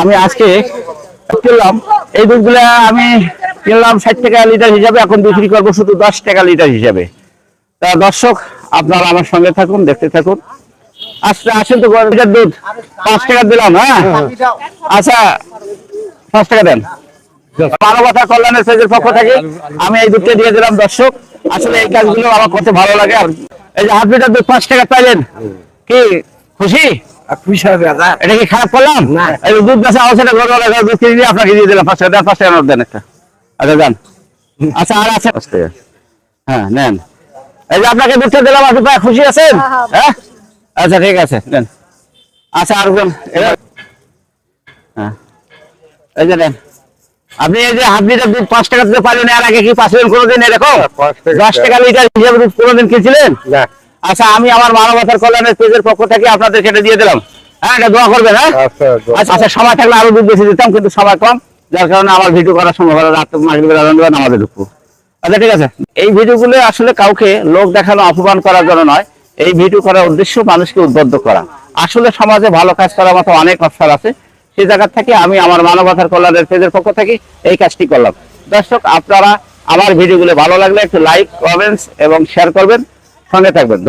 আমি আজকে কিনলাম এই দুধগুলা আমি কিনলাম 60 টাকা লিটার হিসাবে, এখন বিক্রি করবো শুধু 10 টাকা লিটার হিসাবে। তা দর্শক আপনারা আমার সঙ্গে থাকুন, দেখতে থাকুন। আচ্ছা আসেন তো, লিটার দুধ 5 টাকা দিলাম। হ্যাঁ আচ্ছা 5 টাকা দেন। মানবতা কল্যাণের পেজের পক্ষ থেকে আমি এই দুধটা দিয়ে দিলাম। দর্শক আসলে এই কাজগুলো আমার করতে ভালো লাগে। আর এই যে হাফ লিটার দুধ 5 টাকা পাইলেন, কি খুশি? এটা কি খারাপ করলাম? এই দুধ বেচা অবস্থাটা ঘর দুধ কিনে দিয়ে আপনাকে দিয়ে দিলাম 5 টাকা দেন। 5 টাকা নোট দেন একটা। আচ্ছা দেন। আচ্ছা আর আছে 5 টাকা। হ্যাঁ নেন, এই যে আপনাকে দুধটা দিলাম, আপনি খুশি আছেন? হ্যাঁ আচ্ছা ঠিক আছে নেন। আচ্ছা আর হ্যাঁ এই যে নেন, আপনি এই যে হাফ লিটার দুধ 5 টাকা দিতে পারলেন, এর আগে কি পাচ্ছিলেন কোনোদিন? এরকম 10 টাকা লিটার হিসেবে দুধ কোনোদিন কিনছিলেন? আচ্ছা আমি আমার মানবতার কল্যাণের পেজের পক্ষ থেকে আপনাদের কেটে দিয়ে দিলাম। হ্যাঁ এটা দোয়া করবেন। হ্যাঁ আচ্ছা সময় থাকলে আরো দুধ বেশি দিতাম, কিন্তু সময় কম, যার কারণে আমার ভিডিও করার সময় হলো রাত মাগরিবের আজান দিয়ে নামাজে ঢুকবো। আচ্ছা ঠিক আছে। এই ভিডিওগুলো আসলে কাউকে লোক দেখানো, অপমান করার জন্য নয়। এই ভিডিও করার উদ্দেশ্য মানুষকে উদ্বুদ্ধ করা। আসলে সমাজে ভালো কাজ করার মতো অনেক অবসর আছে, সেই জায়গা থেকে আমি আমার মানবতার কল্যাণের পেজের পক্ষ থেকে এই কাজটি করলাম। দর্শক আপনারা আমার ভিডিওগুলো ভালো লাগলে একটু লাইক, কমেন্টস এবং শেয়ার করবেন, সঙ্গে থাকবেন।